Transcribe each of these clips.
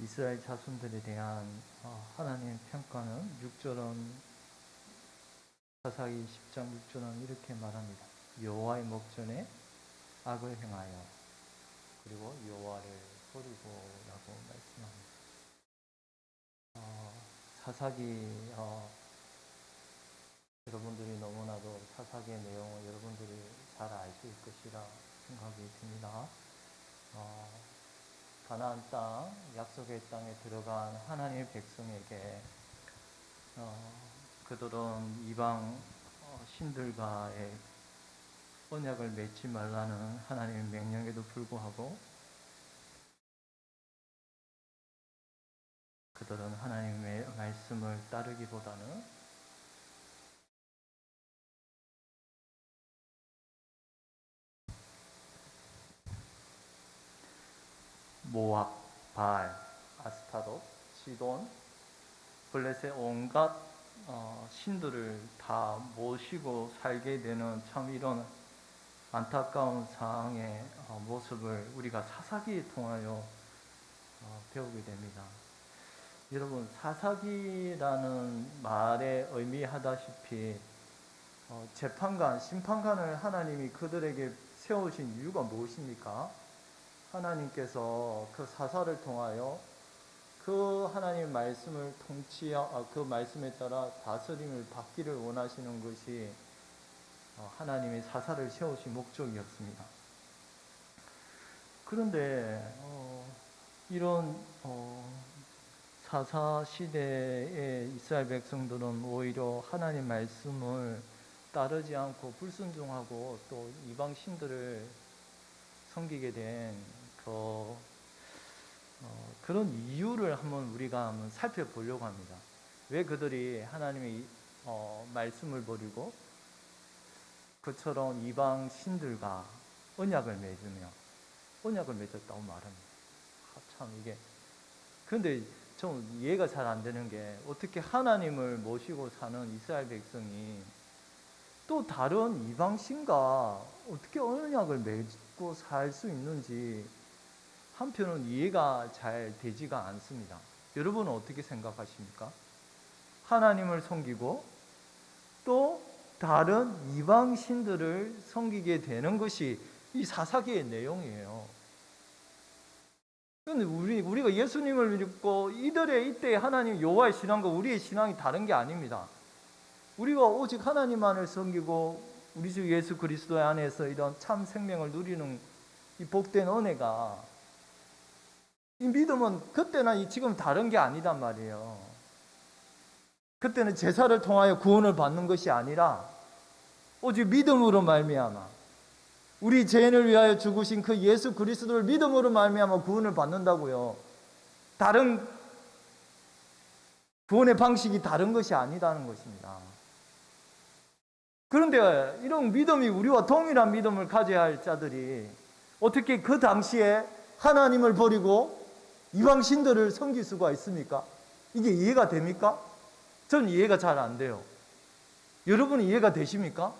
이스라엘 자손들에 대한 하나님의 평가는 6절은 사사기 10장 6절은 이렇게 말합니다. 여호와의 목전에 악을 행하여 그리고 여호와를 버리고라고 말씀합니다. 사사기 여러분들이 너무나도 사사기의 내용을 여러분들이 잘 아실 것이라 생각이 듭니다. 가나안 땅, 약속의 땅에 들어간 하나님의 백성에게 그들은 이방 신들과의 언약을 맺지 말라는 하나님의 명령에도 불구하고 그들은 하나님의 말씀을 따르기보다는 모압, 바알, 아스타롯, 시돈, 블레셋 온갖 신들을 다 모시고 살게 되는 참 이런 안타까운 상황의 모습을 우리가 사사기에 통하여 배우게 됩니다. 여러분, 사사기라는 말에 의미하다시피 재판관, 심판관을 하나님이 그들에게 세우신 이유가 무엇입니까? 하나님께서 그 사사를 통하여 그 하나님의 말씀을 그 말씀에 따라 다스림을 받기를 원하시는 것이 하나님의 사사를 세우신 목적이었습니다. 그런데 이런 사사 시대의 이스라엘 백성들은 오히려 하나님 말씀을 따르지 않고 불순종하고 또 이방 신들을 섬기게 된 그런 이유를 우리가 살펴보려고 합니다. 왜 그들이 하나님의 말씀을 버리고 그처럼 이방 신들과 언약을 맺었다고 말합니다. 참 이게 그런데 좀 이해가 잘 안 되는 게 어떻게 하나님을 모시고 사는 이스라엘 백성이 또 다른 이방 신과 어떻게 언약을 맺고 살 수 있는지 한편은 이해가 잘 되지가 않습니다. 여러분은 어떻게 생각하십니까? 하나님을 섬기고 또 다른 이방 신들을 섬기게 되는 것이 이 사사기의 내용이에요. 그런데 우리가 예수님을 믿고 이때 하나님 여호와의 신앙과 우리의 신앙이 다른 게 아닙니다. 우리가 오직 하나님만을 섬기고 우리 주 예수 그리스도 안에서 이런 참 생명을 누리는 이 복된 은혜가 이 믿음은 그때나 지금 다른 게 아니단 말이에요. 그때는 제사를 통하여 구원을 받는 것이 아니라 오직 믿음으로 말미암아 우리 죄인을 위하여 죽으신 그 예수 그리스도를 믿음으로 말미암아 구원을 받는다고요. 다른 구원의 방식이 다른 것이 아니다는 것입니다. 그런데 이런 믿음이 우리와 동일한 믿음을 가져야 할 자들이 어떻게 그 당시에 하나님을 버리고 이방 신들을 섬길 수가 있습니까? 이게 이해가 됩니까? 저는 이해가 잘 안 돼요. 여러분은 이해가 되십니까?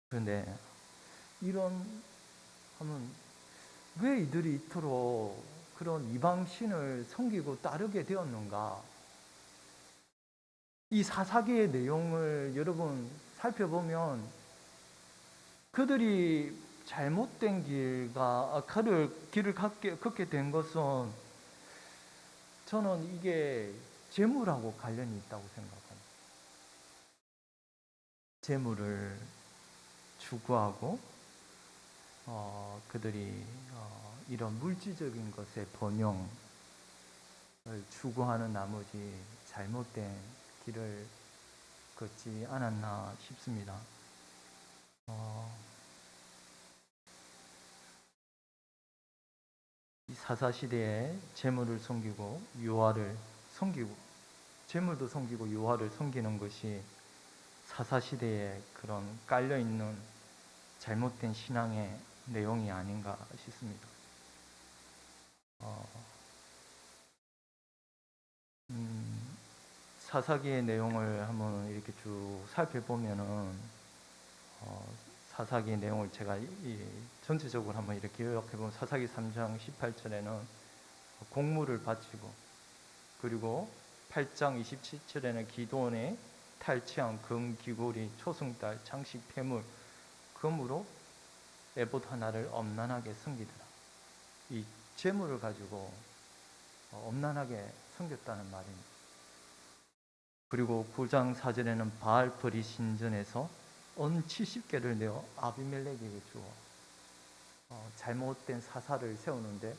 그런데 왜 이들이 이토록 그런 이방 신을 섬기고 따르게 되었는가? 이 사사기의 내용을 여러분 살펴보면 그들이 잘못된 길을 걷게 된 것은 저는 이게 재물하고 관련이 있다고 생각합니다. 재물을 추구하고 그들이 이런 물질적인 것의 번영을 추구하는 나머지 잘못된 길을 걷지 않았나 싶습니다. 이 사사시대에 재물을 섬기고 여호와를 섬기고 재물도 섬기고 여호와를 섬기는 것이 사사시대에 그런 깔려있는 잘못된 신앙의 내용이 아닌가 싶습니다. 사사기의 내용을 한번 이렇게 쭉 살펴보면은 사사기의 내용을 제가 전체적으로 한번 이렇게 요약해보면 사사기 3장 18절에는 곡물을 바치고, 그리고 8장 27절에는 기도원에 탈취한 금, 귀고리, 초승달, 장식, 폐물, 금으로 에봇 하나를 엄란하게 섬기더라. 이 재물을 가지고 엄란하게 섬겼다는 말입니다. 그리고 9장 4절에는 바알퍼리 신전에서 은 70개를 내어 아비멜렉에게 주어 잘못된 사사를 세우는데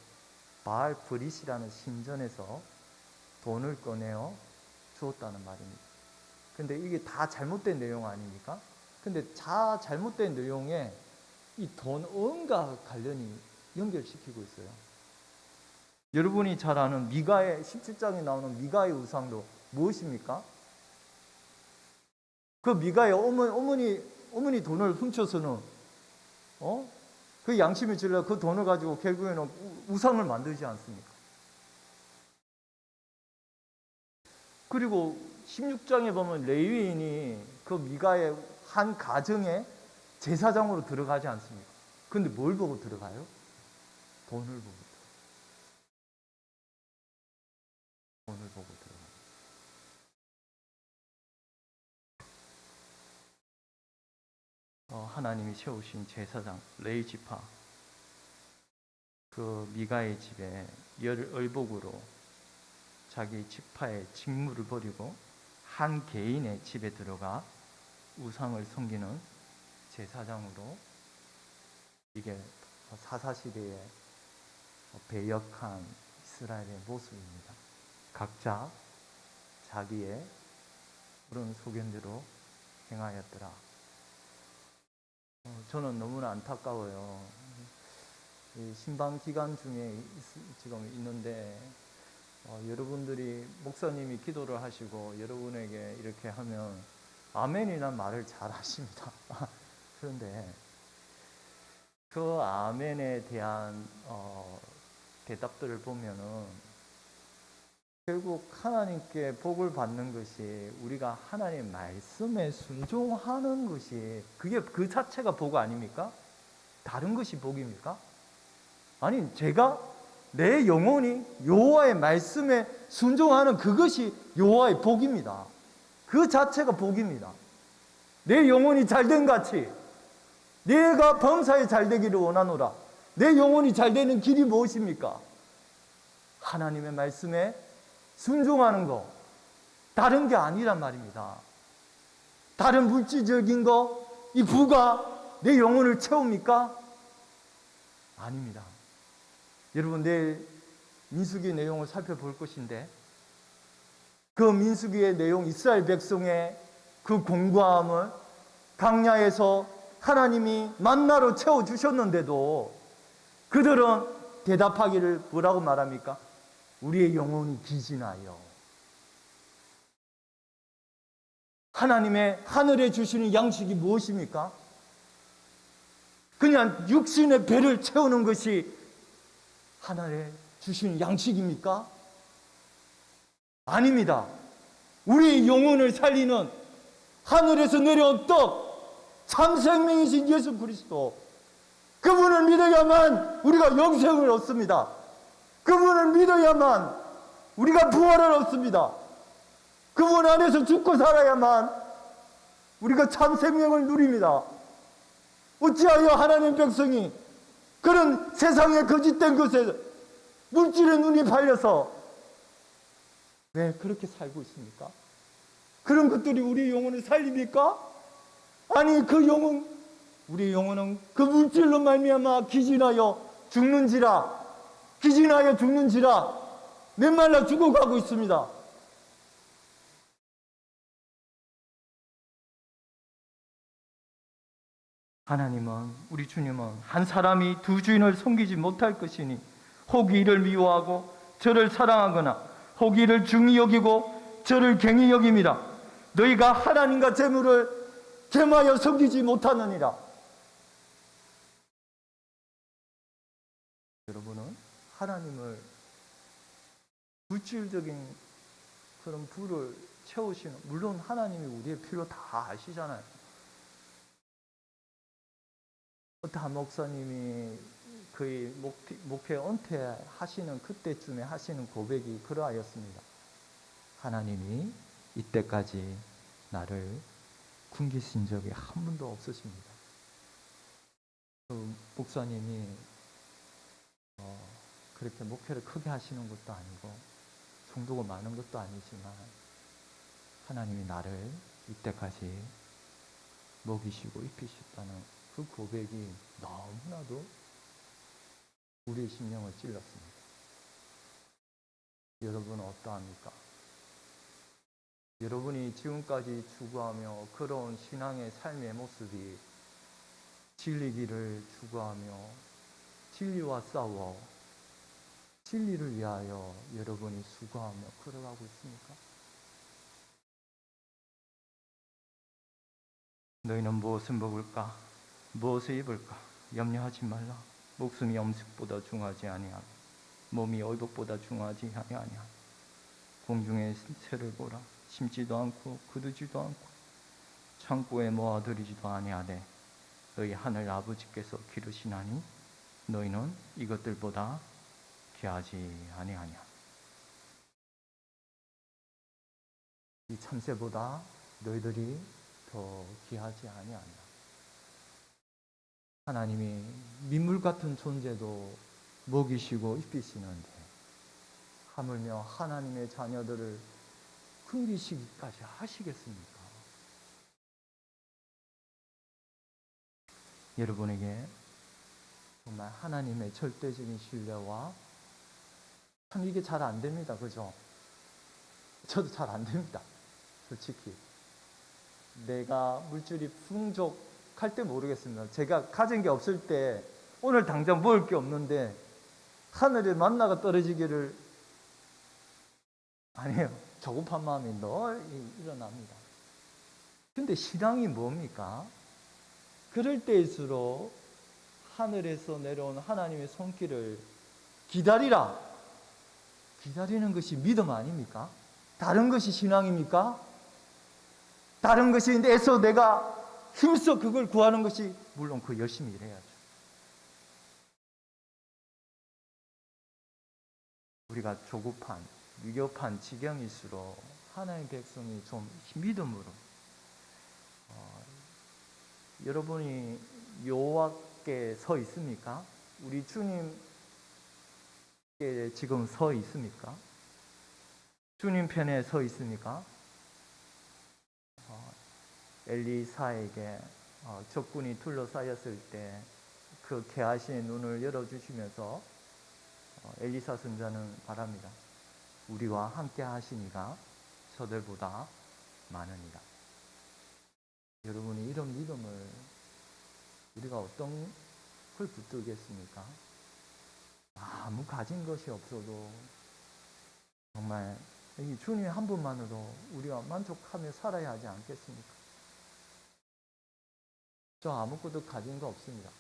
바알브릿이라는 신전에서 돈을 꺼내어 주었다는 말입니다. 근데 이게 다 잘못된 내용 아닙니까? 근데 다 잘못된 내용에 이 돈과 관련이 연결시키고 있어요. 여러분이 잘 아는 미가의 17장에 나오는 미가의 우상도 무엇입니까? 그 미가의 어머니 돈을 훔쳐서는 그 양심이 질려 그 돈을 가지고 결국에는 우상을 만들지 않습니까? 그리고 16장에 보면 레위인이 그 미가의 한 가정에 제사장으로 들어가지 않습니까? 근데 뭘 보고 들어가요? 돈을 보고 들어가요. 하나님이 세우신 제사장 레위 지파, 그 미가의 집에 열의복으로 자기 지파의 직무를 버리고 한 개인의 집에 들어가 우상을 섬기는 제사장으로, 이게 사사시대의 배역한 이스라엘의 모습입니다. 각자 자기의 그런 소견대로 행하였더라. 저는 너무나 안타까워요. 신방 기간 중에 지금 있는데 여러분들이 목사님이 기도를 하시고 여러분에게 이렇게 하면 아멘이란 말을 잘 하십니다. 그런데 그 아멘에 대한 대답들을 보면은 결국 하나님께 복을 받는 것이 우리가 하나님의 말씀에 순종하는 것이 그게 그 자체가 복 아닙니까? 다른 것이 복입니까? 아니, 제가 내 영혼이 여호와의 말씀에 순종하는 그것이 여호와의 복입니다. 그 자체가 복입니다. 내 영혼이 잘된 같이 내가 범사에 잘되기를 원하노라. 내 영혼이 잘되는 길이 무엇입니까? 하나님의 말씀에 순종하는 거, 다른 게 아니란 말입니다. 다른 물질적인 거, 이 부가 내 영혼을 채웁니까? 아닙니다. 여러분, 내일 민수기 내용을 살펴볼 것인데 그 민수기의 내용, 이스라엘 백성의 그 공고함을 광야에서 하나님이 만나로 채워주셨는데도 그들은 대답하기를 뭐라고 말합니까? 우리의 영혼이 기진하여. 하나님의 하늘에 주시는 양식이 무엇입니까? 그냥 육신의 배를 채우는 것이 하늘에 주시는 양식입니까? 아닙니다. 우리의 영혼을 살리는 하늘에서 내려온 떡, 참 생명이신 예수 그리스도, 그분을 믿어야만 우리가 영생을 얻습니다. 그분을 믿어야만 우리가 부활을 얻습니다. 그분 안에서 죽고 살아야만 우리가 참 생명을 누립니다. 어찌하여 하나님 백성이 그런 세상의 거짓된 것에 물질의 눈이 팔려서 왜 그렇게 살고 있습니까? 그런 것들이 우리 영혼을 살립니까? 아니, 그 영혼, 우리 영혼은 그 물질로 말미암아 기진하여 죽는지라, 기진하여 죽는지라 메말라 죽어가고 있습니다. 하나님은, 우리 주님은 한 사람이 두 주인을 섬기지 못할 것이니 혹 이를 미워하고 저를 사랑하거나 혹 이를 중히 여기고 저를 갱히 여김이라. 너희가 하나님과 재물을 겸하여 섬기지 못하느니라. 여러분은 하나님을 물질적인 그런 부를 채우시는, 물론 하나님이 우리의 필요 다 아시잖아요. 어떤 목사님이 거의 목회 은퇴하시는 그때쯤에 하시는 고백이 그러하였습니다. 하나님이 이때까지 나를 숨기신 적이 한 번도 없으십니다. 그 목사님이 그렇게 목회를 크게 하시는 것도 아니고 성도가 많은 것도 아니지만 하나님이 나를 이때까지 먹이시고 입히셨다는 그 고백이 너무나도 우리의 심령을 찔렀습니다. 여러분은 어떠합니까? 여러분이 지금까지 추구하며 걸어온 신앙의 삶의 모습이 진리기를 추구하며 진리와 싸워 진리를 위하여 여러분이 수고하며 걸어가고 있습니까? 너희는 무엇을 먹을까? 무엇을 입을까? 염려하지 말라. 목숨이 음식보다 중하지 아니하며 몸이 의복보다 중하지 아니하냐. 공중의 새를 보라. 심지도 않고 거두지도 않고 창고에 모아들이지도 아니하되 너희 하늘 아버지께서 기르시나니 너희는 이것들보다 귀하지 아니하냐. 이 참새보다 너희들이 더 귀하지 아니하냐. 하나님이 민물 같은 존재도 먹이시고 입히시는데 하물며 하나님의 자녀들을 숨기시기까지 하시겠습니까? 여러분에게 정말 하나님의 절대적인 신뢰와 참 이게 잘 안 됩니다. 그죠? 저도 잘 안 됩니다. 솔직히. 내가 물질이 풍족할 때 모르겠습니다. 제가 가진 게 없을 때 오늘 당장 먹을 게 없는데 하늘에 만나가 떨어지기를 아니에요. 조급한 마음이 늘 일어납니다. 근데 신앙이 뭡니까? 그럴 때일수록 하늘에서 내려온 하나님의 손길을 기다리라. 기다리는 것이 믿음 아닙니까? 다른 것이 신앙입니까? 다른 것이 애써 내가 힘써 그걸 구하는 것이 물론 그 열심히 일해야죠. 우리가 조급한 위급한 지경일수록 하나님의 백성이 좀 믿음으로 여러분이 여호와께 서 있습니까? 우리 주님께 지금 서 있습니까? 주님 편에 서 있습니까? 엘리사에게 적군이 둘러싸였을 때 그 개아시의 눈을 열어주시면서 엘리사 선자는 말합니다. 우리와 함께 하시니가 저들보다 많으니라. 여러분이 이런 믿음을 우리가 어떤 걸 붙들겠습니까? 아무 가진 것이 없어도 정말 이 주님 한 분만으로 우리가 만족하며 살아야 하지 않겠습니까? 저 아무것도 가진 거 없습니다.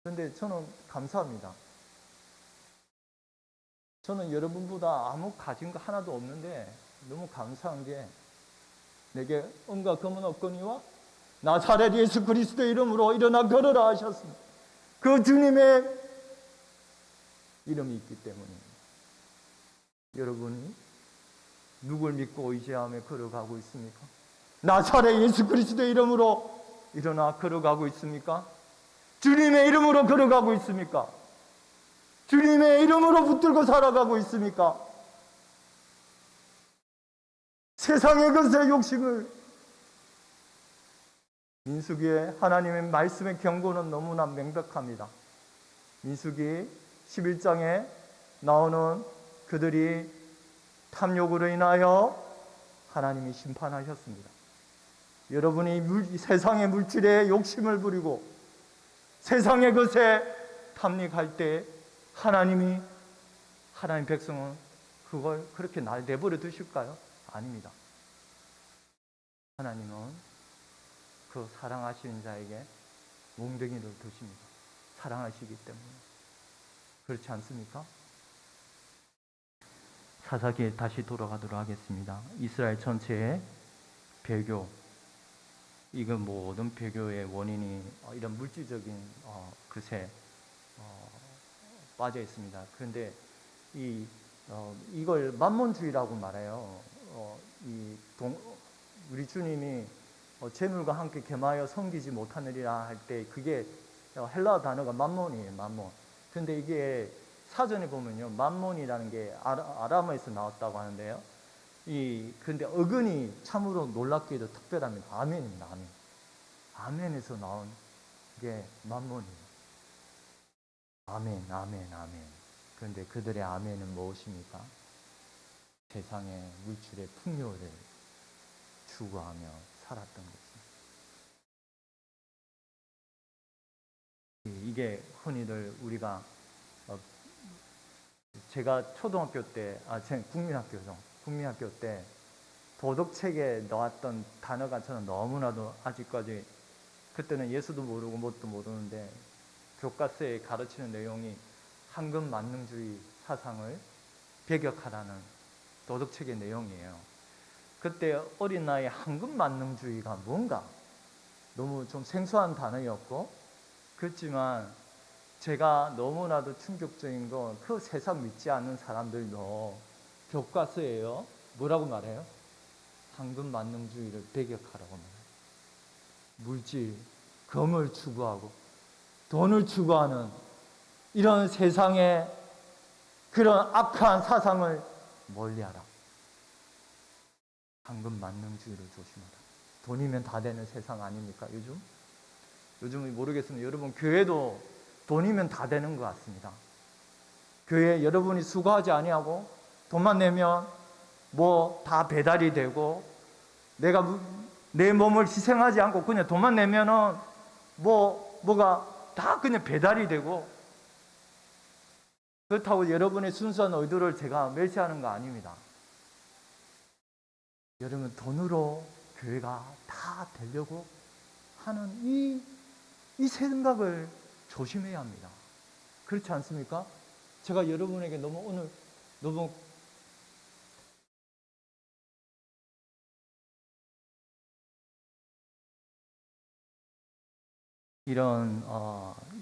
그런데 저는 감사합니다. 저는 여러분보다 아무 가진 거 하나도 없는데 너무 감사한 게 내게 은과 금은 없거니와 나사렛 예수 그리스도의 이름으로 일어나 걸어라 하셨습니다. 그 주님의 이름이 있기 때문입니다. 여러분이 누굴 믿고 의지하며 걸어가고 있습니까? 나사렛 예수 그리스도의 이름으로 일어나 걸어가고 있습니까? 주님의 이름으로 걸어가고 있습니까? 주님의 이름으로 붙들고 살아가고 있습니까? 세상의 것의 욕심을 민수기의 하나님의 말씀의 경고는 너무나 명백합니다. 민수기 11장에 나오는 그들이 탐욕으로 인하여 하나님이 심판하셨습니다. 여러분이 세상의 물질에 욕심을 부리고 세상의 것에 탐닉할 때 하나님 백성은 그걸 그렇게 내버려 두실까요? 아닙니다. 하나님은 그 사랑하시는 자에게 몽둥이를 두십니다. 사랑하시기 때문에. 그렇지 않습니까? 사사기에 다시 돌아가도록 하겠습니다. 이스라엘 전체의 배교, 이건 모든 배교의 원인이 이런 물질적인 것에 빠져 있습니다. 그런데 이걸 만몬주의라고 말해요. 우리 주님이 재물과 함께 겸하여 섬기지 못하느리라 할 때 그게 헬라어 단어가 만몬이에요. 만몬. 근데 이게 사전에 보면요, 만몬이라는 게 아람어에서 나왔다고 하는데요. 근데 어근이 참으로 놀랍게도 특별합니다. 아멘입니다. 아멘. 아멘에서 나온 게 만몬이에요. 아멘, 아멘, 아멘. 그런데 그들의 아멘은 무엇입니까? 세상의 물질의 풍요를 추구하며 살았던 것입니다. 이게 흔히들 우리가 제가 초등학교 때, 국민학교 때 도덕책에 나왔던 단어가 저는 너무나도 아직까지, 그때는 예수도 모르고 뭣도 모르는데 교과서에 가르치는 내용이 황금 만능주의 사상을 배격하라는 도덕책의 내용이에요. 그때 어린 나이에 황금 만능주의가 뭔가 너무 좀 생소한 단어였고, 그렇지만 제가 너무나도 충격적인 건 그 세상 믿지 않는 사람들도 교과서에요, 뭐라고 말해요? 황금 만능주의를 배격하라고 말해요. 물질, 금을 추구하고 돈을 추구하는 이런 세상의 그런 악한 사상을 멀리하라. 황금 만능주의를 조심하라. 돈이면 다 되는 세상 아닙니까? 요즘은 모르겠습니다. 여러분, 교회도 돈이면 다 되는 것 같습니다. 교회 여러분이 수고하지 아니하고 돈만 내면 뭐 다 배달이 되고, 내가 내 몸을 희생하지 않고 그냥 돈만 내면은 뭐가 다 그냥 배달이 되고, 그렇다고 여러분의 순수한 의도를 제가 멸시하는 거 아닙니다. 여러분, 돈으로 교회가 다 되려고 하는 이 생각을 조심해야 합니다. 그렇지 않습니까? 제가 여러분에게 오늘 너무 이런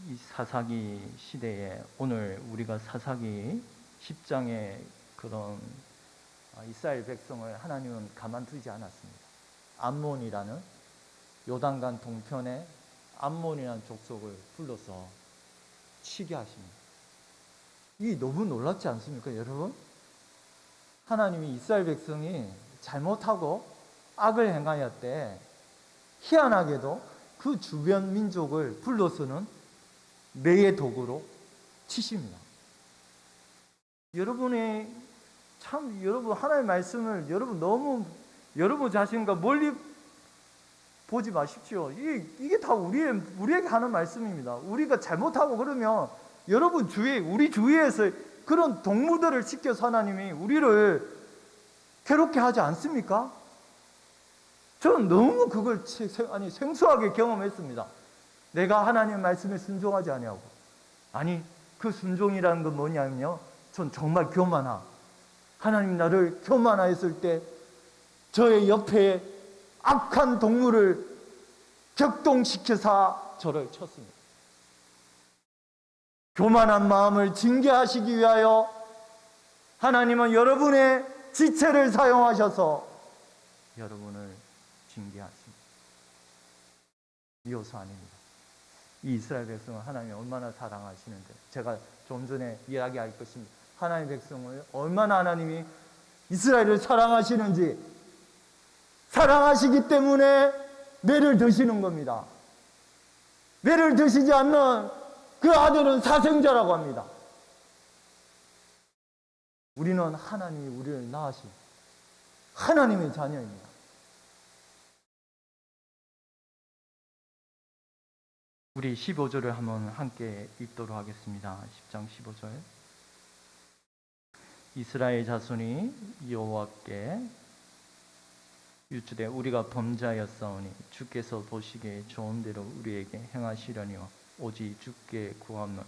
이 사사기 시대에 오늘 우리가 사사기 10장의 그런 이스라엘 백성을 하나님은 가만두지 않았습니다. 암몬이라는 요단강 동편에 암몬이라는 족속을 불러서 치게 하십니다. 이게 너무 놀랍지 않습니까, 여러분? 하나님이 이스라엘 백성이 잘못하고 악을 행하였대. 희한하게도 그 주변 민족을 불러서는 매의 도구로 치십니다. 여러분 하나님의 말씀을 여러분 자신과 멀리 보지 마십시오. 이게 다 우리에게 하는 말씀입니다. 우리가 잘못하고 그러면 우리 주위에서 그런 동무들을 시켜서 하나님이 우리를 괴롭게 하지 않습니까? 저는 너무 그걸 생소하게 경험했습니다. 내가 하나님의 말씀에 순종하지 아니하고. 아니, 그 순종이라는 건 뭐냐면요, 전 정말 하나님 나를 교만하였을 때 저의 옆에 악한 동물을 격동시켜서 저를 쳤습니다. 교만한 마음을 징계하시기 위하여 하나님은 여러분의 지체를 사용하셔서 여러분을 징계하십니다. 미워서 아닙니다. 이 이스라엘 백성을 하나님이 얼마나 사랑하시는데, 제가 좀 전에 이야기할 것입니다. 하나님의 백성을 얼마나 하나님이 이스라엘을 사랑하시는지, 사랑하시기 때문에 매를 드시는 겁니다. 매를 드시지 않는 그 아들은 사생자라고 합니다. 우리는 하나님이 우리를 낳으신 하나님의 자녀입니다. 우리 15절을 한번 함께 읽도록 하겠습니다. 10장 15절. 이스라엘 자손이 여호와께 유추되 우리가 범죄하였사오니 주께서 보시기에 좋은 대로 우리에게 행하시려니와 오직 주께 구하면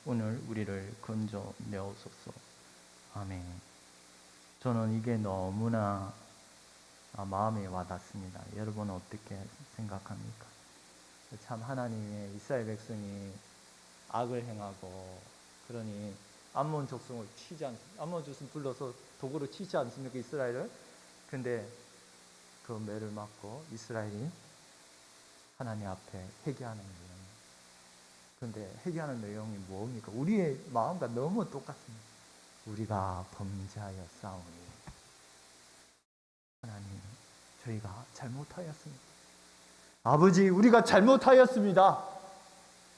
오늘 우리를 건져내옵소서. 아멘. 저는 이게 너무나 마음에 와닿습니다. 여러분은 어떻게 생각합니까? 참 하나님의 이스라엘 백성이 악을 행하고 그러니 암몬 족속을 치지 않습니까? 암몬 족속 불러서 도구로 치지 않습니까? 이스라엘을. 근데 그 매를 맞고 이스라엘이 하나님 앞에 회개하는 내용. 그런데 회개하는 내용이 뭡니까? 우리의 마음과 너무 똑같습니다. 우리가 범죄하여 싸우니 하나님, 저희가 잘못하였습니다. 아버지, 우리가 잘못하였습니다.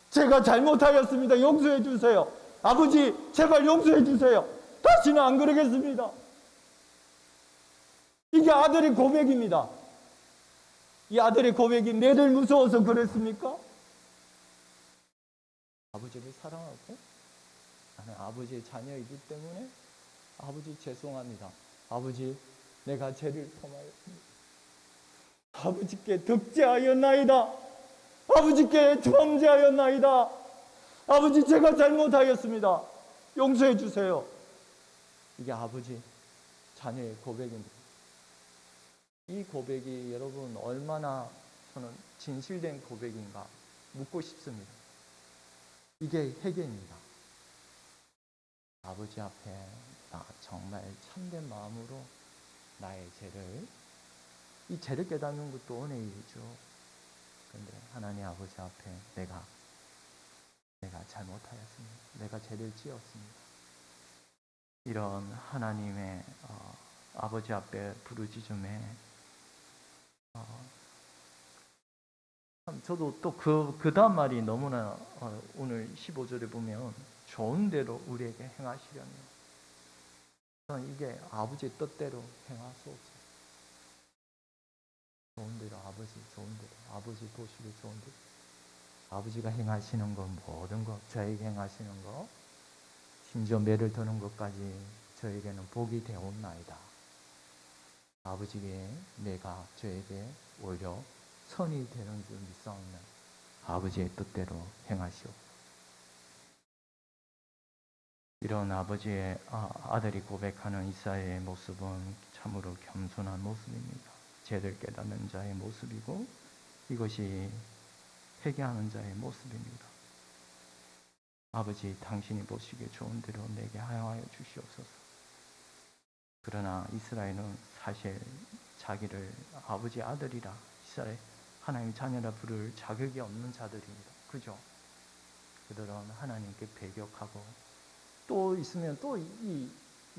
제가 잘못하였습니다. 용서해 주세요. 아버지, 제발 용서해 주세요. 다시는 안 그러겠습니다. 이게 아들의 고백입니다. 이 아들의 고백이 내를 무서워서 그랬습니까? 아버지를 사랑하고 나는 아버지의 자녀이기 때문에 아버지 죄송합니다. 아버지, 내가 죄를 범하였습니다. 아버지께 득죄하였나이다. 아버지께 범죄하였나이다. 아버지, 제가 잘못하였습니다. 용서해 주세요. 이게 아버지 자녀의 고백입니다. 이 고백이 여러분 얼마나 저는 진실된 고백인가 묻고 싶습니다. 이게 회개입니다. 아버지 앞에 나 정말 참된 마음으로 나의 죄를, 이 죄를 깨닫는 것도 은혜이죠. 그런데 하나님 아버지 앞에 내가 잘못하였습니다. 내가 죄를 지었습니다. 이런 하나님의 아버지 앞에 부르짖음에 저도 또 그 다음 말이 너무나 오늘 15절에 보면 좋은 대로 우리에게 행하시려니 저는 이게 아버지의 뜻대로 행하소서. 좋은 대로 아버지, 좋은 대로 아버지 보시기 좋은 대로 아버지가 행하시는 것, 모든 것, 저에게 행하시는 것, 심지어 매를 드는 것까지 저에게는 복이 되었나이다. 아버지께 내가 저에게 오히려 선이 되는 줄 믿사오면 아버지의 뜻대로 행하시오. 이런 아버지의 아들이 고백하는 이사야의 모습은 참으로 겸손한 모습입니다. 죄를 깨닫는 자의 모습이고 이것이 회개하는 자의 모습입니다. 아버지, 당신이 보시기에 좋은 대로 내게 하여 주시옵소서. 그러나 이스라엘은 사실 자기를 아버지 아들이라, 이스라엘 하나님 자녀라 부를 자격이 없는 자들입니다. 그죠? 그들은 하나님께 배격하고 또 있으면 또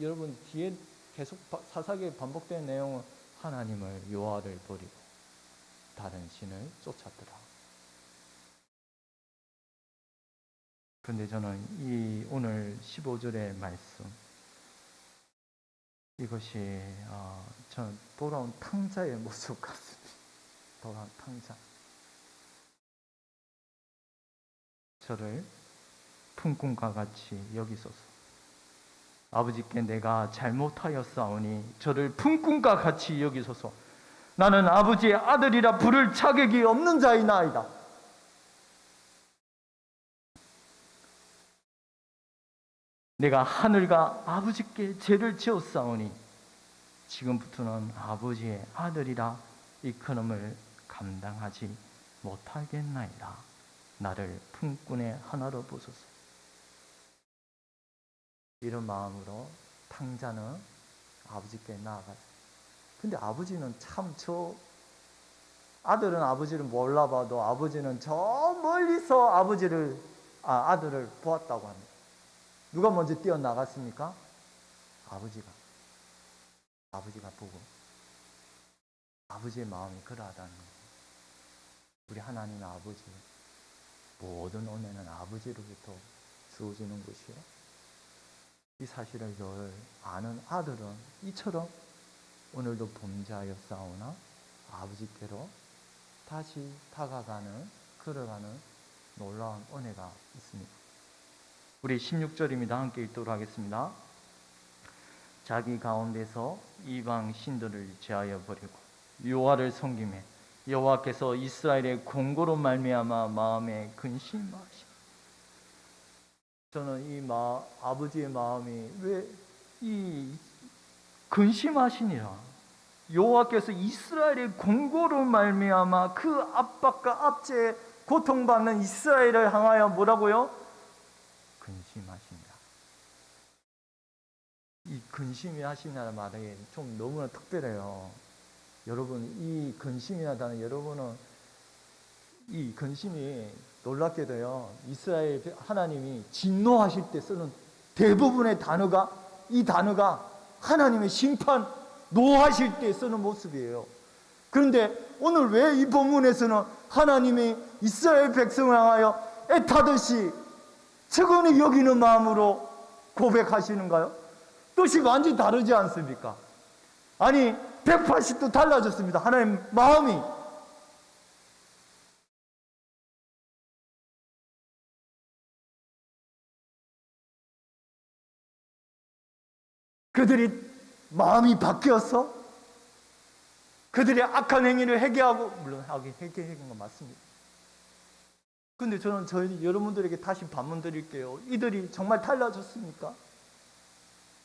여러분 뒤에 계속 사사기에 반복된 내용은 하나님을 여호와를 버리고 다른 신을 쫓았더라. 그런데 저는 이 오늘 15절의 말씀, 이것이 저는 돌아온 탕자의 모습 같습니다. 돌아온 탕자. 저를 품꾼과 같이 여기소서. 아버지께 내가 잘못하였사오니 저를 품꾼과 같이 여기소서. 나는 아버지의 아들이라 부를 자격이 없는 자이나이다. 내가 하늘과 아버지께 죄를 지었사오니 지금부터는 아버지의 아들이라 이 큰음을 감당하지 못하겠나이다. 나를 품꾼의 하나로 보소서. 이런 마음으로 탕자는 아버지께 나아갔어요. 근데 아버지는 참 아들은 아버지를 몰라봐도 아버지는 저 멀리서 아들을 보았다고 합니다. 누가 먼저 뛰어나갔습니까? 아버지가 보고 아버지의 마음이 그러하다는 거예요. 우리 하나님 아버지, 모든 은혜는 아버지로부터 주어지는 것이요. 이 사실을 늘 아는 아들은 이처럼 오늘도 범죄하여 싸우나 아버지께로 다시 걸어가는 놀라운 은혜가 있습니다. 우리 16절입니다. 함께 읽도록 하겠습니다. 자기 가운데서 이방 신들을 제하여 버리고 여호와를 섬기매 여호와께서 이스라엘의 공고로 말미암아 마음에 근심하시. 저는 아버지의 마음이 왜 이 근심하시니라. 여호와께서 이스라엘의 공고로 말미암아 그 압박과 압제에 고통받는 이스라엘을 향하여 뭐라고요? 근심하시니라. 이 근심이 하시냐는 말이 좀 너무나 특별해요. 여러분, 이 근심이라는 여러분은 이 근심이 놀랍게도요, 이스라엘 하나님이 진노하실 때 쓰는 대부분의 단어가, 이 단어가 하나님의 심판, 노하실 때 쓰는 모습이에요. 그런데 오늘 왜 이 본문에서는 하나님이 이스라엘 백성을 향하여 애타듯이 측은히 여기는 마음으로 고백하시는가요? 뜻이 완전히 다르지 않습니까? 아니, 180도 달라졌습니다. 하나님 마음이. 그들이 마음이 바뀌어서 그들의 악한 행위를 회개하고, 물론 회개한 건 맞습니다. 근데 저는 여러분들에게 다시 반문 드릴게요. 이들이 정말 달라졌습니까?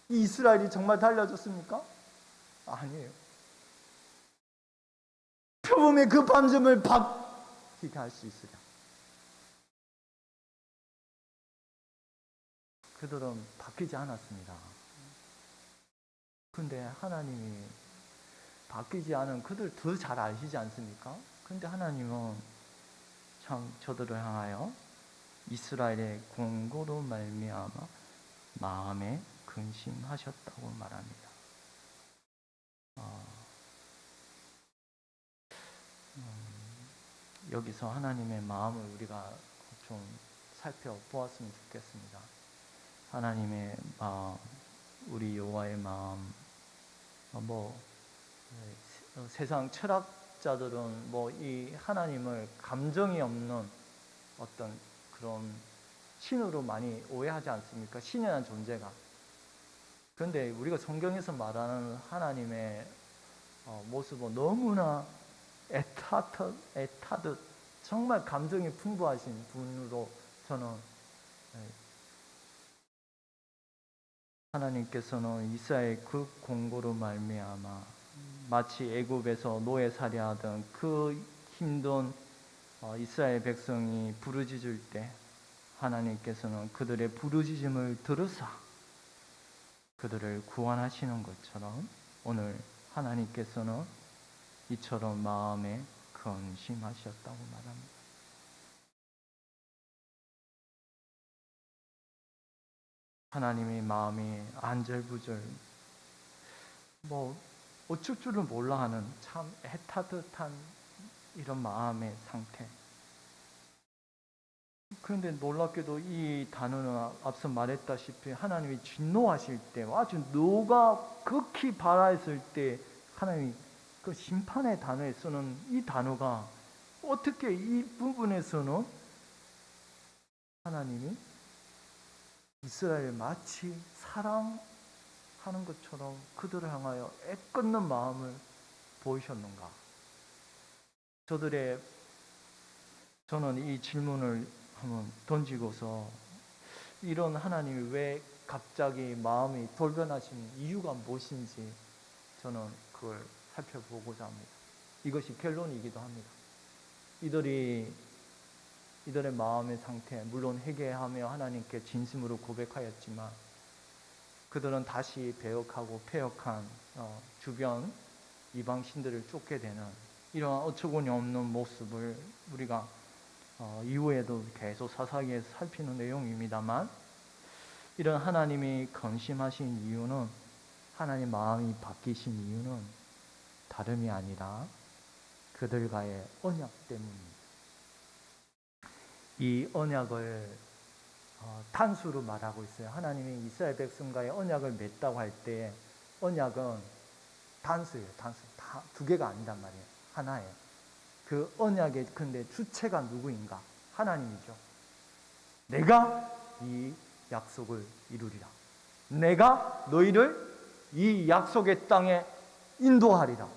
이 이스라엘이 정말 달라졌습니까? 아니에요. 표범의 그 반점을 바뀌게 할 수 있으랴. 그들은 바뀌지 않았습니다. 근데 하나님이 바뀌지 않은 그들 더 잘 아시지 않습니까? 근데 하나님은 참 저들을 향하여 이스라엘의 권고로 말미암아 마음에 근심하셨다고 말합니다. 여기서 하나님의 마음을 우리가 좀 살펴보았으면 좋겠습니다. 하나님의 마음, 우리 여호와의 마음, 세상 철학자들은 이 하나님을 감정이 없는 어떤 그런 신으로 많이 오해하지 않습니까? 신이라는 존재가. 그런데 우리가 성경에서 말하는 하나님의 모습은 너무나 애타듯 정말 감정이 풍부하신 분으로 저는, 하나님께서는 이스라엘 그 공고로 말미암아 마치 애굽에서 노예살이하던 그 힘든 이스라엘 백성이 부르짖을 때 하나님께서는 그들의 부르짖음을 들으사 그들을 구원하시는 것처럼 오늘 하나님께서는 이처럼 마음에 근심하셨다고 말합니다. 하나님의 마음이 안절부절 어쩔 줄을 몰라 하는 참 애타듯한 이런 마음의 상태. 그런데 놀랍게도 이 단어는 앞서 말했다시피 하나님이 진노하실 때, 아주 노가 극히 발하였을 때 하나님이 그 심판의 단어에 쓰는 이 단어가 어떻게 이 부분에서는 하나님이 이스라엘을 마치 사랑하는 것처럼 그들을 향하여 애끓는 마음을 보이셨는가? 저는 이 질문을 한번 던지고서 이런 하나님이 왜 갑자기 마음이 돌변하신 이유가 무엇인지 저는 그걸 살펴보고자 합니다. 이것이 결론이기도 합니다. 이들의 마음의 상태, 물론 회개하며 하나님께 진심으로 고백하였지만 그들은 다시 배역하고 폐역한 주변 이방 신들을 쫓게 되는 이러한 어처구니 없는 모습을 우리가 이후에도 계속 사사기에 살피는 내용입니다만, 이런 하나님이 근심하신 이유는, 하나님 마음이 바뀌신 이유는 다름이 아니라 그들과의 언약 때문입니다. 이 언약을 단수로 말하고 있어요. 하나님이 이스라엘 백성과의 언약을 맺다고 할 때 언약은 단수예요. 단수. 다 두 개가 아니란 말이에요. 하나예요. 그 언약의 근데 주체가 누구인가? 하나님이죠. 내가 이 약속을 이루리라. 내가 너희를 이 약속의 땅에 인도하리라.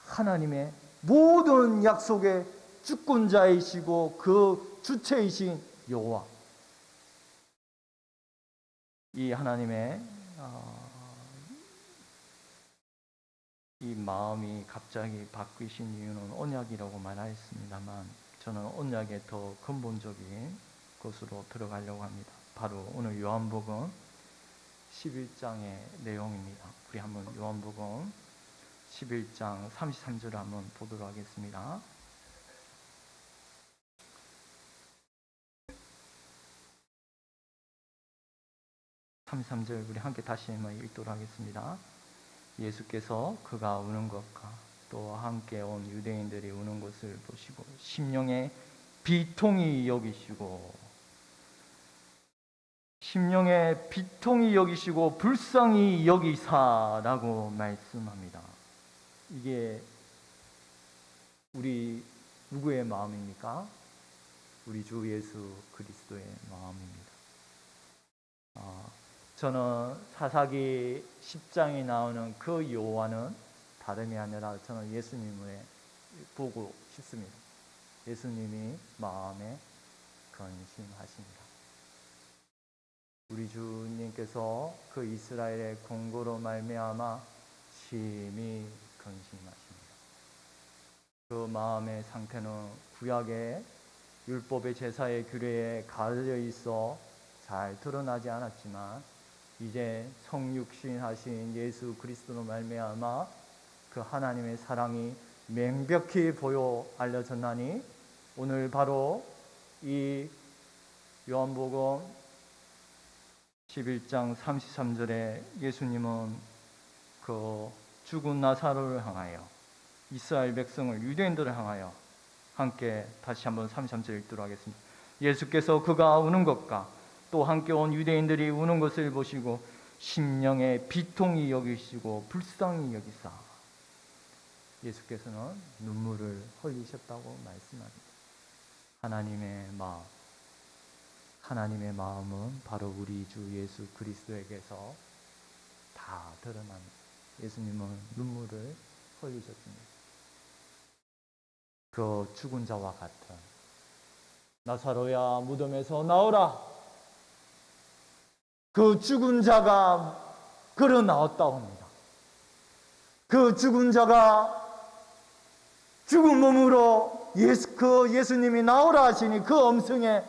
하나님의 모든 약속의 주권자이시고 그 주체이신 여호와. 이 하나님의 이 마음이 갑자기 바뀌신 이유는 언약이라고 말하였습니다만, 저는 언약의 더 근본적인 것으로 들어가려고 합니다. 바로 오늘 요한복음 11장의 내용입니다. 우리 한번 요한복음 11장 33절을 한번 보도록 하겠습니다. 33절 우리 함께 다시 한번 읽도록 하겠습니다. 예수께서 그가 우는 것과 또 함께 온 유대인들이 우는 것을 보시고 심령에 비통히 여기시고 불쌍히 여기사라고 말씀합니다. 이게 우리 누구의 마음입니까? 우리 주 예수 그리스도의 마음입니다. 저는 사사기 10장에 나오는 그 요한은 다름이 아니라 저는 예수님을 보고 싶습니다. 예수님이 마음에 근심하십니다. 우리 주님께서 그 이스라엘의 공고로 말미암아 심히 근심하십니다. 그 마음의 상태는 구약의 율법의 제사의 규례에 가려져 있어 잘 드러나지 않았지만 이제 성육신 하신 예수 그리스도로 말미암아 그 하나님의 사랑이 명백히 보여 알려졌나니 오늘 바로 이 요한복음 11장 33절에 예수님은 그 죽은 나사로를 향하여 이스라엘 백성을 유대인들을 향하여 함께 다시 한번 33절 읽도록 하겠습니다. 예수께서 그가 우는 것과 또 함께 온 유대인들이 우는 것을 보시고 심령에 비통히 여기시고 불쌍히 여기사 예수께서는 눈물을 흘리셨다고 말씀합니다. 하나님의 마음은 바로 우리 주 예수 그리스도에게서 다 드러납니다. 예수님은 눈물을 흘리셨습니다. 그 죽은 자와 같은 나사로야 무덤에서 나오라. 그 죽은 자가 걸어 나왔다옵니다. 그 죽은 자가 죽은 몸으로 예수님이 나오라 하시니 그 음성의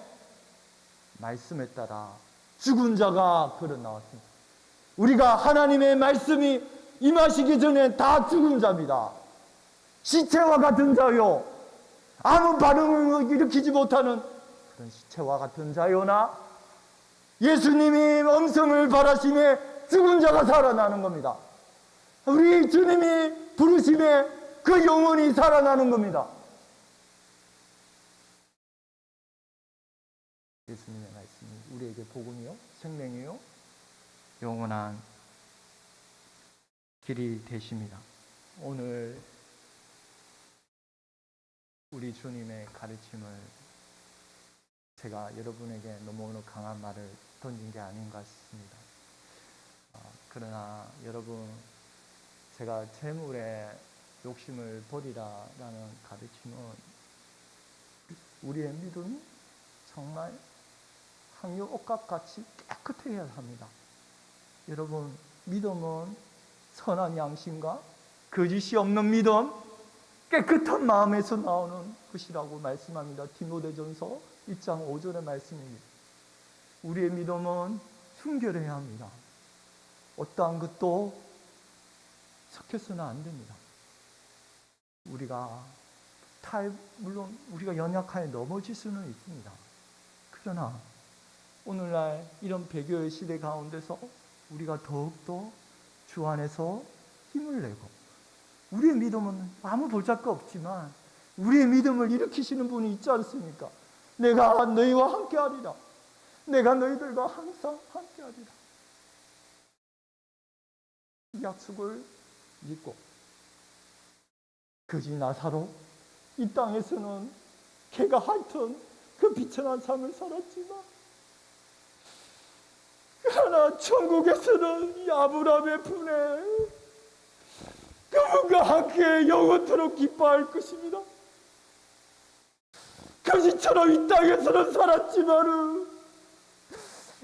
말씀에 따라 죽은 자가 걸어 나왔습니다. 우리가 하나님의 말씀이 임하시기 전에 다 죽은 자입니다. 시체와 같은 자요. 아무 반응을 일으키지 못하는 그런 시체와 같은 자요나 예수님이 음성을 발하심에 죽은 자가 살아나는 겁니다. 우리 주님이 부르심에 그 영혼이 살아나는 겁니다. 예수님의 말씀이 우리에게 복음이요, 생명이요, 영원한 길이 되십니다. 오늘 우리 주님의 가르침을 제가 여러분에게 너무너무 강한 말을 던진 게 아닌가 싶습니다. 그러나 여러분, 제가 재물에 욕심을 버리라라는 가르침은 우리의 믿음이 정말 항유 옥합같이 깨끗해야 합니다. 여러분, 믿음은 선한 양심과 거짓이 없는 믿음, 깨끗한 마음에서 나오는 것이라고 말씀합니다. 디모데전서 1장 5절의 말씀입니다. 우리의 믿음은 순결해야 합니다. 어떠한 것도 섞여서는 안 됩니다. 물론 우리가 연약하여 넘어질 수는 있습니다. 그러나 오늘날 이런 배교의 시대 가운데서 우리가 더욱더 주 안에서 힘을 내고 우리의 믿음은 아무 볼작가 없지만 우리의 믿음을 일으키시는 분이 있지 않습니까? 내가 너희와 함께하리라. 내가 너희들과 항상 함께하리라. 이 약속을 믿고 거지 나사로 이 땅에서는 개가 핥은 그 비천한 삶을 살았지만 그러나 천국에서는 이 아브라함의 분에 그분과 함께 영원토록 기뻐할 것입니다. 거지처럼 이 땅에서는 살았지만은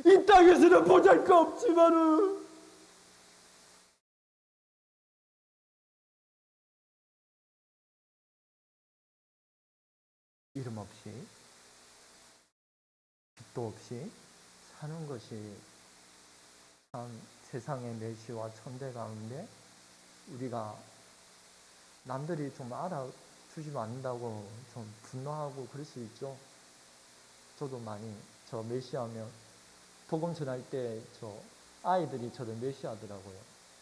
이 땅에서는 보잘것없지만은 이름 없이 빛도 없이 하는 것이 참 세상의 메시와 천대 가운데 우리가 남들이 좀 알아주지 않는다고 좀 분노하고 그럴 수 있죠. 저도 많이 저 메시하면 복음 전할 때 저 아이들이 저를 메시하더라고요.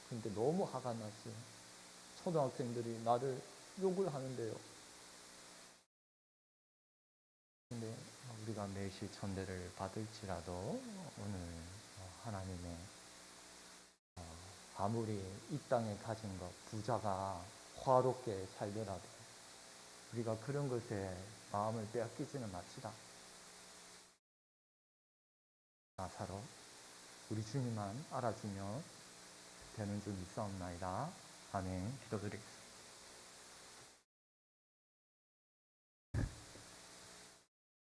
근데 너무 화가 났어요. 초등학생들이 나를 욕을 하는데요. 근데 우리가 메시 천대를 받을지라도 오늘 하나님의 아무리 이 땅에 가진 것 부자가 화롭게 살더라도 우리가 그런 것에 마음을 빼앗기지는 맙시다. 나사로 우리 주님만 알아주면 되는 줄 믿사옵나이다. 아멘. 기도드리겠습니다.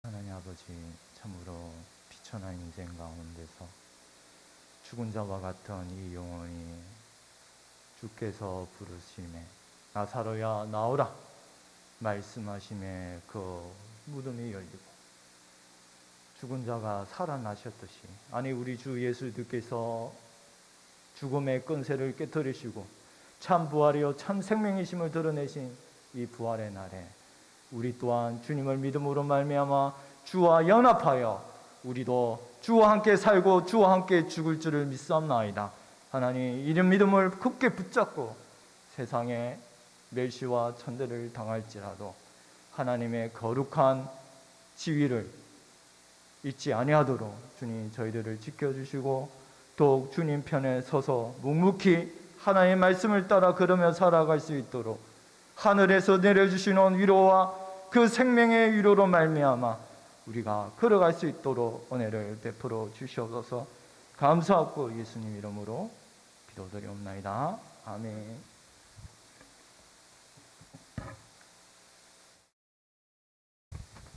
하나님 아버지, 참으로 비천한 인생 가운데서 죽은 자와 같은 이 영혼이 주께서 부르심에 나사로야 나오라 말씀하심에 그 무덤이 열리고 죽은 자가 살아나셨듯이, 아니 우리 주 예수님께서 죽음의 끈세를 깨뜨리시고 참 부활이요 참 생명이심을 드러내신 이 부활의 날에 우리 또한 주님을 믿음으로 말미암아 주와 연합하여 우리도 주와 함께 살고 주와 함께 죽을 줄을 믿사옵나이다. 하나님, 이런 믿음을 굳게 붙잡고 세상에 멸시와 천대를 당할지라도 하나님의 거룩한 지위를 잊지 아니하도록 주님 저희들을 지켜주시고 더욱 주님 편에 서서 묵묵히 하나님의 말씀을 따라 걸으며 살아갈 수 있도록 하늘에서 내려주시는 위로와 그 생명의 위로로 말미암아 우리가 걸어갈 수 있도록 은혜를 베풀어 주시옵소서. 감사하고 예수님 이름으로 기도드리옵나이다. 아멘.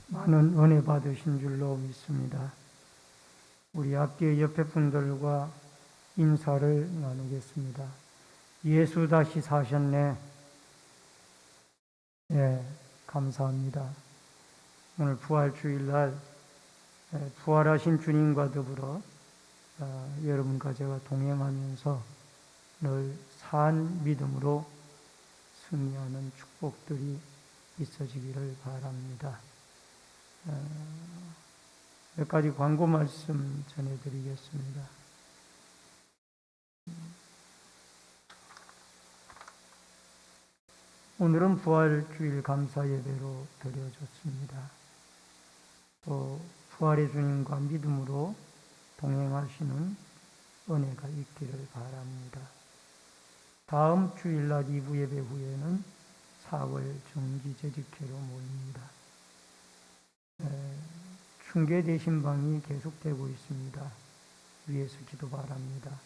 많은 은혜 받으신 줄로 믿습니다. 우리 앞뒤 옆에 분들과 인사를 나누겠습니다. 예수 다시 사셨네. 예, 감사합니다. 오늘 부활주일날 부활하신 주님과 더불어 여러분과 제가 동행하면서 늘 산 믿음으로 승리하는 축복들이 있어지기를 바랍니다. 몇 가지 광고 말씀 전해드리겠습니다. 오늘은 부활주일 감사 예배로 드려졌습니다. 또 부활의 주님과 믿음으로 동행하시는 은혜가 있기를 바랍니다. 다음 주일날 2부 예배 후에는 4월 정기재직회로 모입니다. 충계 대신방이 계속되고 있습니다. 위에서 기도 바랍니다.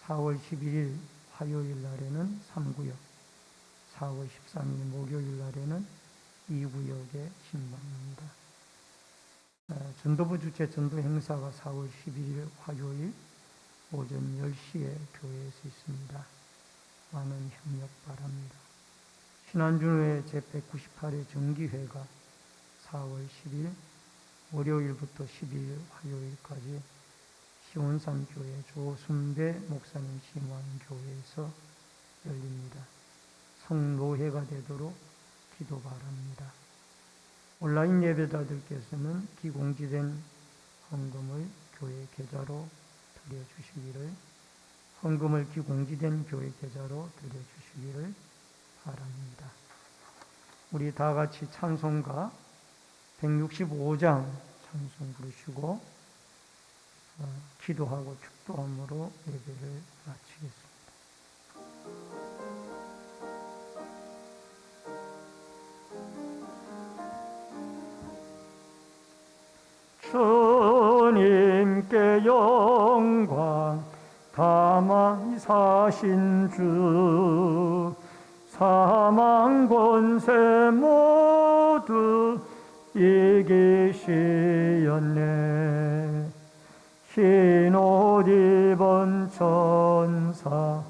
4월 11일 화요일 날에는 3구역, 4월 13일 목요일 날에는 2구역의 신방입니다. 전도부 주최 전도 행사가 4월 11일 화요일 오전 10시에 교회에서 있습니다. 많은 협력 바랍니다. 신안준회 제198회 정기회가 4월 10일 월요일부터 10일 화요일까지 시온산교회 조순배 목사님 심환교회에서 열립니다. 성노회가 되도록 기도 바랍니다. 온라인 예배자들께서는 기공지된 헌금을 교회 계좌로 드려주시기를, 헌금을 기공지된 교회 계좌로 드려주시기를 바랍니다. 우리 다 같이 찬송가 165장 찬송 부르시고 기도하고 축도함으로 예배를 마치겠습니다. 주님께 영광 가만히 사신 주, 사망 권세 모두 이기시었네. 흰 옷 입은 천사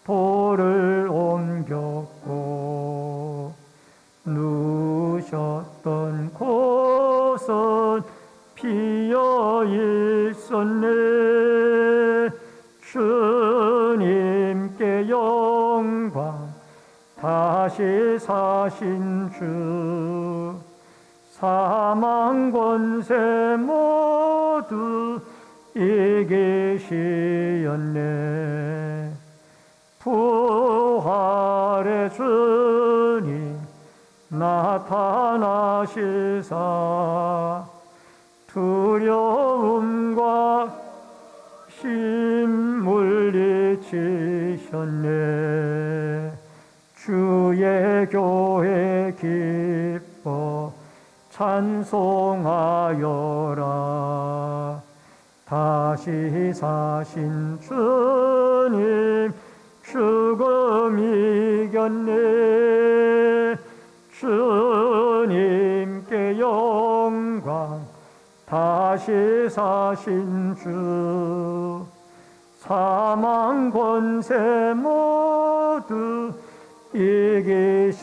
돌을 옮겼고 누우셨던 곳은 비어 있었네. 주님께 영광. 다시 사신 주. 사망 권세 모두 이기시었네. 부활의 주님 나타나시사 두려움과 심 물리치셨네. 주의 교회 기뻐 찬송하여라. 다시 사신 주님 죽음 이겼네. 주님께 영광. 다시 사신 주. 사망 권세 모두 이기시었네.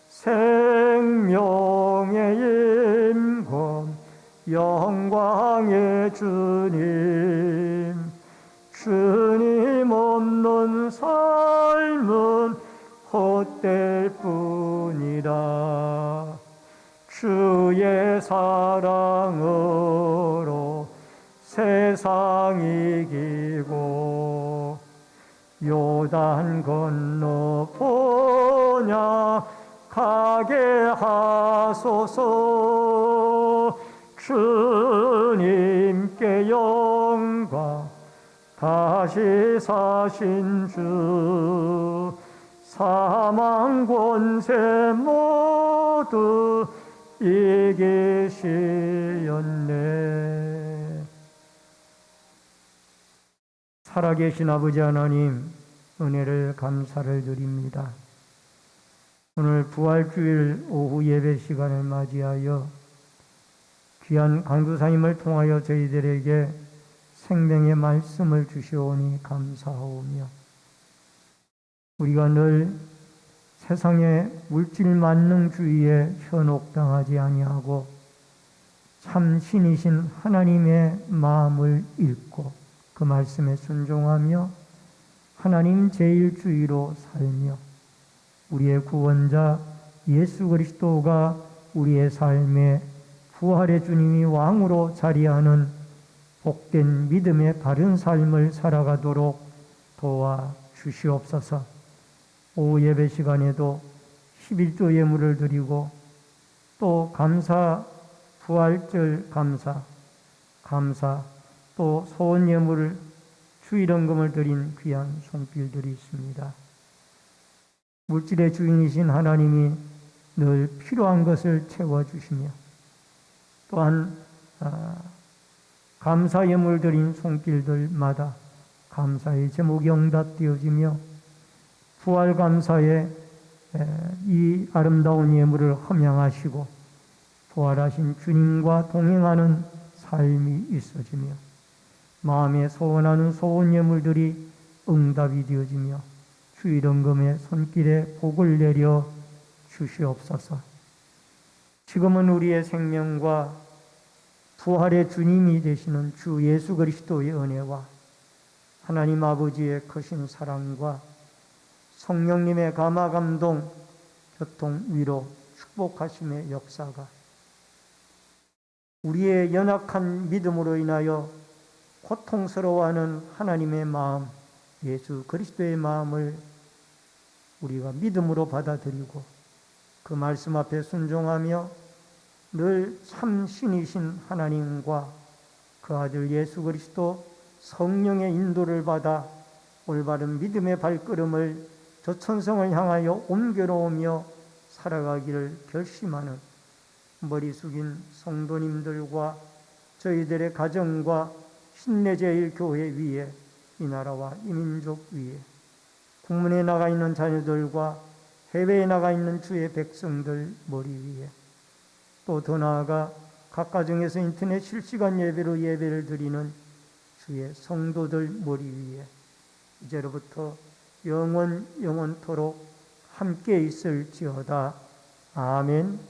생명의 임금 영광의 주님. 주님 없는 삶은 헛될 뿐이라. 주의 사랑으로 세상 이기고 요단 건너 번역하게 하소서. 주님께 영광. 다시 사신 주. 사망 권세 모두 이기시었네. 살아계신 아버지 하나님, 은혜를 감사를 드립니다. 오늘 부활주일 오후 예배 시간을 맞이하여 귀한 강도사님을 통하여 저희들에게 생명의 말씀을 주시오니 감사하오며, 우리가 늘 세상의 물질 만능주의에 현혹당하지 아니하고 참 신이신 하나님의 마음을 읽고 그 말씀에 순종하며 하나님 제일주의로 살며 우리의 구원자 예수 그리스도가 우리의 삶에 부활의 주님이 왕으로 자리하는 복된 믿음의 바른 삶을 살아가도록 도와 주시옵소서. 오후 예배 시간에도 11조 예물을 드리고 또 감사, 부활절 감사, 또 소원 예물을 주일헌금을 드린 귀한 손길들이 있습니다. 물질의 주인이신 하나님이 늘 필요한 것을 채워주시며 또한 감사 예물 드린 손길들마다 감사의 제목이 응답되어지며 부활 감사에 이 아름다운 예물을 헌양하시고 부활하신 주님과 동행하는 삶이 있어지며 마음에 소원하는 소원 예물들이 응답이 되어지며 주일헌금의 손길에 복을 내려 주시옵소서. 지금은 우리의 생명과 부활의 주님이 되시는 주 예수 그리스도의 은혜와 하나님 아버지의 크신 사랑과 성령님의 감화 감동, 교통, 위로, 축복하심의 역사가 우리의 연약한 믿음으로 인하여 고통스러워하는 하나님의 마음, 예수 그리스도의 마음을 우리가 믿음으로 받아들이고 그 말씀 앞에 순종하며 늘 참 신이신 하나님과 그 아들 예수 그리스도 성령의 인도를 받아 올바른 믿음의 발걸음을 저 천성을 향하여 옮겨놓으며 살아가기를 결심하는 머리 숙인 성도님들과 저희들의 가정과 신내제일교회 위에 이 나라와 이 민족 위에 국문에 나가 있는 자녀들과 해외에 나가 있는 주의 백성들 머리 위에 또 더 나아가 각 가정에서 인터넷 실시간 예배로 예배를 드리는 주의 성도들 머리 위에 이제로부터 영원토록 함께 있을지어다. 아멘.